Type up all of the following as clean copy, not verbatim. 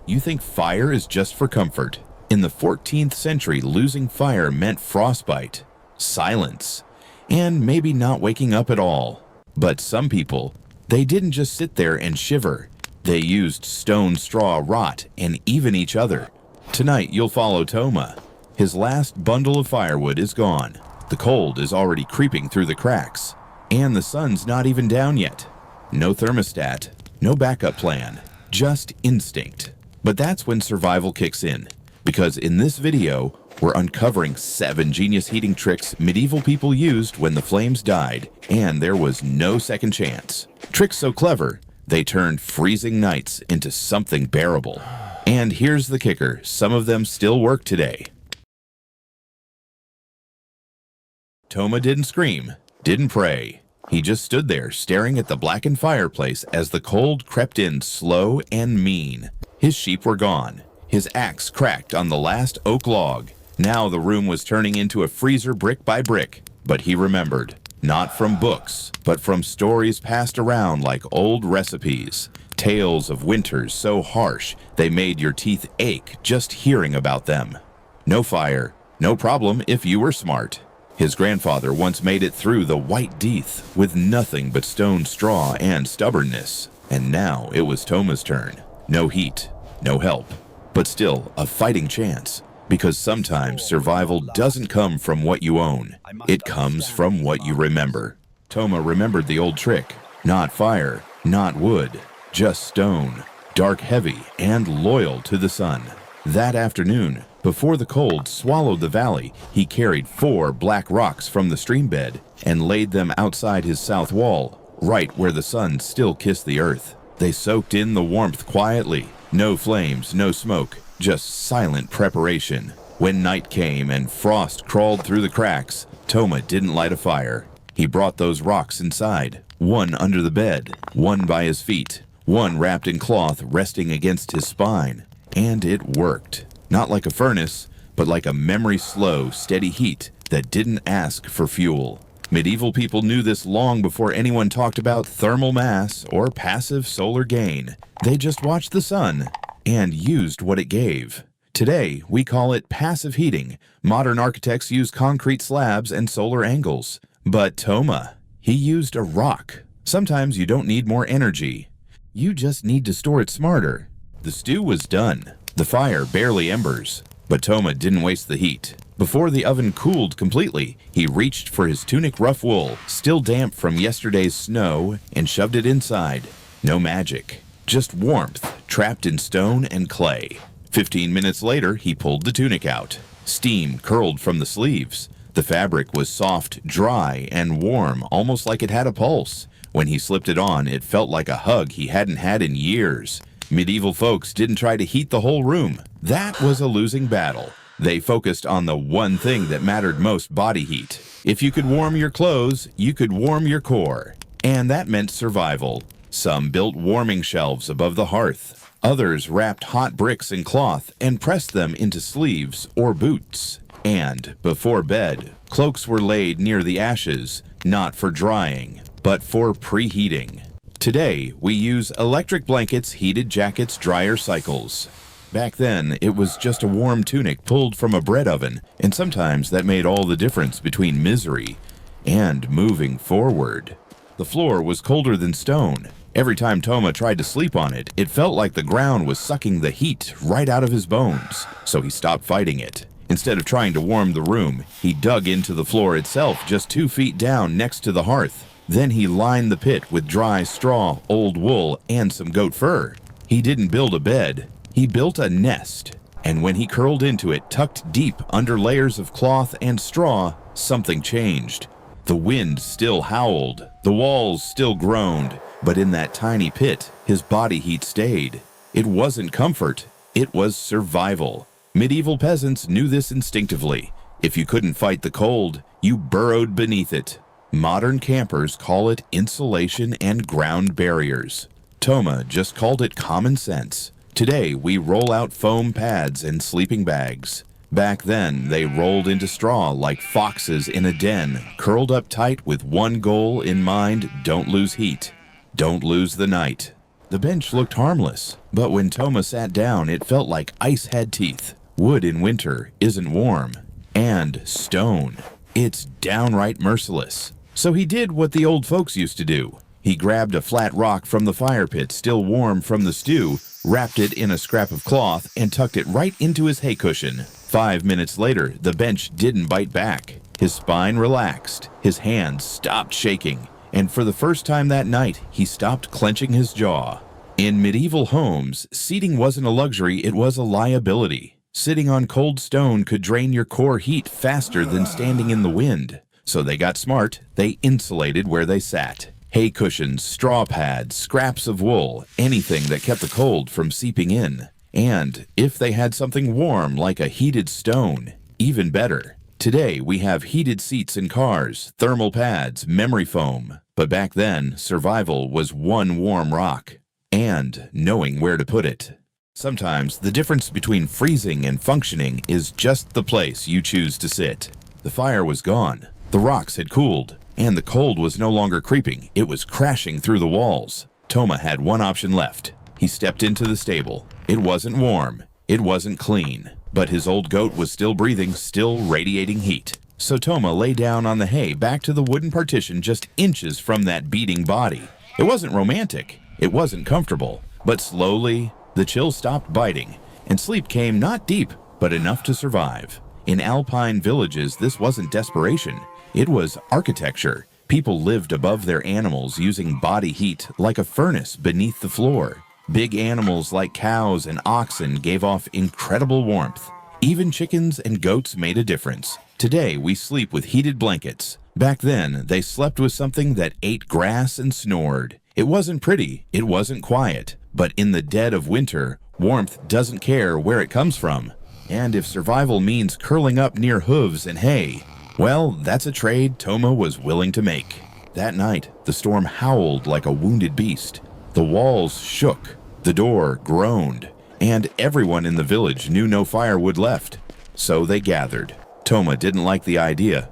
You think fire is just for comfort. In the 14th century, losing fire meant frostbite, silence, and maybe not waking up at all. But some people, they didn't just sit there and shiver. They used stone, straw, rot, and even each other. Tonight, you'll follow Toma. His last bundle of firewood is gone. The cold is already creeping through the cracks. And the sun's not even down yet. No thermostat, no backup plan, just instinct. But that's when survival kicks in. Because in this video, we're uncovering 7 genius heating tricks medieval people used when the flames died, and there was no second chance. Tricks so clever, they turned freezing nights into something bearable. And here's the kicker, some of them still work today. Toma didn't scream, didn't pray. He just stood there staring at the blackened fireplace as the cold crept in slow and mean. His sheep were gone. His axe cracked on the last oak log. Now the room was turning into a freezer brick by brick. But he remembered, not from books, but from stories passed around like old recipes. Tales of winters so harsh they made your teeth ache just hearing about them. No fire, no problem if you were smart. His grandfather once made it through the White Death with nothing but stone straw and stubbornness. And now it was Toma's turn. No heat, no help, but still a fighting chance. Because sometimes survival doesn't come from what you own. It comes from what you remember. Toma remembered the old trick. Not fire, not wood, just stone. Dark, heavy, and loyal to the sun. That afternoon, before the cold swallowed the valley, he carried 4 black rocks from the stream bed and laid them outside his south wall, right where the sun still kissed the earth. They soaked in the warmth quietly. No flames, no smoke, just silent preparation. When night came and frost crawled through the cracks, Toma didn't light a fire. He brought those rocks inside, one under the bed, one by his feet, one wrapped in cloth resting against his spine. And it worked. Not like a furnace, but like a memory-slow, steady heat that didn't ask for fuel. Medieval people knew this long before anyone talked about thermal mass or passive solar gain. They just watched the sun and used what it gave. Today, we call it passive heating. Modern architects use concrete slabs and solar angles. But Toma, he used a rock. Sometimes you don't need more energy. You just need to store it smarter. The stew was done. The fire barely embers. But Toma didn't waste the heat. Before the oven cooled completely, he reached for his tunic rough wool, still damp from yesterday's snow, and shoved it inside. No magic. Just warmth, trapped in stone and clay. 15 minutes later, he pulled the tunic out. Steam curled from the sleeves. The fabric was soft, dry, and warm, almost like it had a pulse. When he slipped it on, it felt like a hug he hadn't had in years. Medieval folks didn't try to heat the whole room. That was a losing battle. They focused on the one thing that mattered most, body heat. If you could warm your clothes, you could warm your core. And that meant survival. Some built warming shelves above the hearth. Others wrapped hot bricks in cloth and pressed them into sleeves or boots. And, before bed, cloaks were laid near the ashes, not for drying, but for preheating. Today, we use electric blankets, heated jackets, dryer cycles. Back then, it was just a warm tunic pulled from a bread oven, and sometimes that made all the difference between misery and moving forward. The floor was colder than stone. Every time Toma tried to sleep on it, it felt like the ground was sucking the heat right out of his bones, so he stopped fighting it. Instead of trying to warm the room, he dug into the floor itself just 2 feet down next to the hearth. Then he lined the pit with dry straw, old wool, and some goat fur. He didn't build a bed. He built a nest. And when he curled into it, tucked deep under layers of cloth and straw, something changed. The wind still howled. The walls still groaned. But in that tiny pit, his body heat stayed. It wasn't comfort. It was survival. Medieval peasants knew this instinctively. If you couldn't fight the cold, you burrowed beneath it. Modern campers call it insulation and ground barriers. Toma just called it common sense. Today, we roll out foam pads and sleeping bags. Back then, they rolled into straw like foxes in a den, curled up tight with one goal in mind: don't lose heat. Don't lose the night. The bench looked harmless, but when Toma sat down, it felt like ice had teeth. Wood in winter isn't warm. And stone. It's downright merciless. So he did what the old folks used to do. He grabbed a flat rock from the fire pit, still warm from the stew, wrapped it in a scrap of cloth, and tucked it right into his hay cushion. 5 minutes later, the bench didn't bite back. His spine relaxed, his hands stopped shaking, and for the first time that night, he stopped clenching his jaw. In medieval homes, seating wasn't a luxury, it was a liability. Sitting on cold stone could drain your core heat faster than standing in the wind. So they got smart, they insulated where they sat. Hay cushions, straw pads, scraps of wool, anything that kept the cold from seeping in. And if they had something warm like a heated stone, even better. Today we have heated seats in cars, thermal pads, memory foam. But back then, survival was one warm rock. And knowing where to put it. Sometimes the difference between freezing and functioning is just the place you choose to sit. The fire was gone, the rocks had cooled, and the cold was no longer creeping, it was crashing through the walls. Toma had one option left. He stepped into the stable. It wasn't warm, it wasn't clean, but his old goat was still breathing, still radiating heat. So Toma lay down on the hay back to the wooden partition just inches from that beating body. It wasn't romantic, it wasn't comfortable, but slowly, the chill stopped biting, and sleep came not deep, but enough to survive. In alpine villages, this wasn't desperation. It was architecture. People lived above their animals using body heat like a furnace beneath the floor. Big animals like cows and oxen gave off incredible warmth. Even chickens and goats made a difference. Today, we sleep with heated blankets. Back then, they slept with something that ate grass and snored. It wasn't pretty, it wasn't quiet, but in the dead of winter, warmth doesn't care where it comes from. And if survival means curling up near hooves and hay, well, that's a trade Toma was willing to make. That night, the storm howled like a wounded beast. The walls shook, the door groaned, and everyone in the village knew no firewood left. So they gathered. Toma didn't like the idea.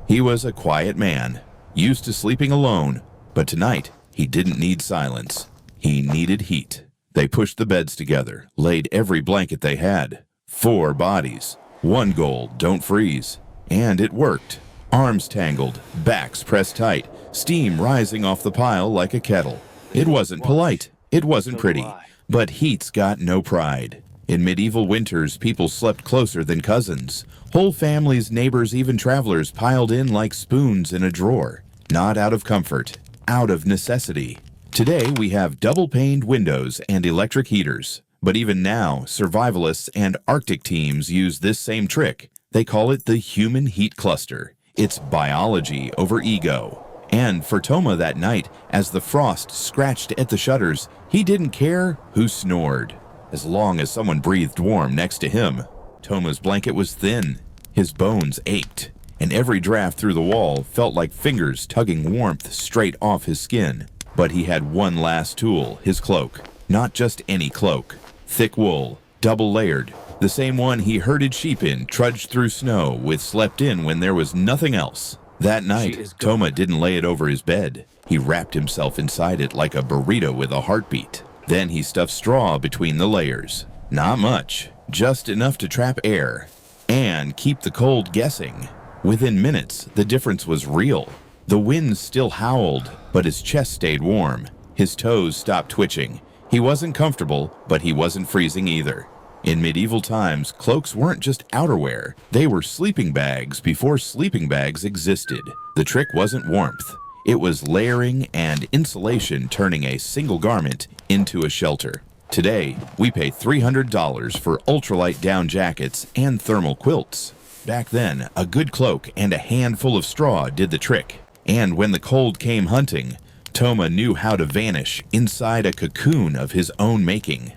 He was a quiet man, used to sleeping alone, but tonight, he didn't need silence. He needed heat. They pushed the beds together, laid every blanket they had. 4 bodies. One goal, don't freeze. And it worked. Arms tangled, backs pressed tight, steam rising off the pile like a kettle. It wasn't polite. It wasn't pretty. But heat's got no pride. In medieval winters, people slept closer than cousins. Whole families, neighbors, even travelers piled in like spoons in a drawer. Not out of comfort. Out of necessity. Today we have double-paned windows and electric heaters. But even now, survivalists and Arctic teams use this same trick. They call it the human heat cluster. It's biology over ego. And for Toma that night, as the frost scratched at the shutters, he didn't care who snored, as long as someone breathed warm next to him. Toma's blanket was thin. His bones ached. And every draft through the wall felt like fingers tugging warmth straight off his skin. But he had one last tool, his cloak. Not just any cloak. Thick wool, double-layered. The same one he herded sheep in, trudged through snow, with slept in when there was nothing else. That night, Toma didn't lay it over his bed. He wrapped himself inside it like a burrito with a heartbeat. Then he stuffed straw between the layers. Not much, just enough to trap air. And keep the cold guessing. Within minutes, the difference was real. The wind still howled, but his chest stayed warm. His toes stopped twitching. He wasn't comfortable, but he wasn't freezing either. In medieval times, cloaks weren't just outerwear. They were sleeping bags before sleeping bags existed. The trick wasn't warmth. It was layering and insulation, turning a single garment into a shelter. Today, we pay $300 for ultralight down jackets and thermal quilts. Back then, a good cloak and a handful of straw did the trick. And when the cold came hunting, Toma knew how to vanish inside a cocoon of his own making.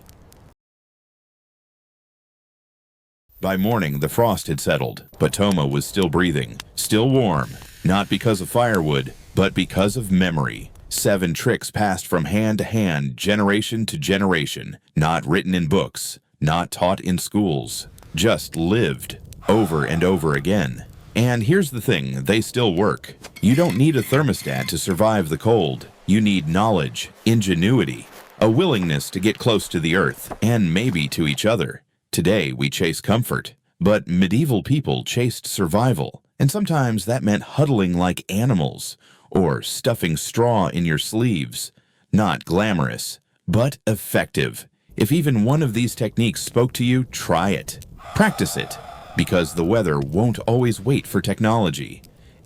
By morning, the frost had settled, but Toma was still breathing, still warm, not because of firewood, but because of memory. 7 tricks passed from hand to hand, generation to generation, not written in books, not taught in schools, just lived over and over again. And here's the thing, they still work. You don't need a thermostat to survive the cold. You need knowledge, ingenuity, a willingness to get close to the earth and maybe to each other. Today we chase comfort, but medieval people chased survival, and sometimes that meant huddling like animals or stuffing straw in your sleeves. Not glamorous, but effective. If even one of these techniques spoke to you, try it. Practice it, because the weather won't always wait for technology.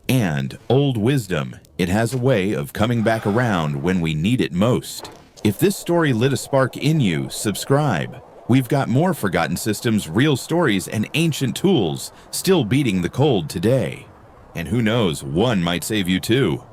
And old wisdom, it has a way of coming back around when we need it most. If this story lit a spark in you, subscribe. We've got more Forgotten Systems, real stories, and ancient tools still beating the cold today. And who knows, one might save you too.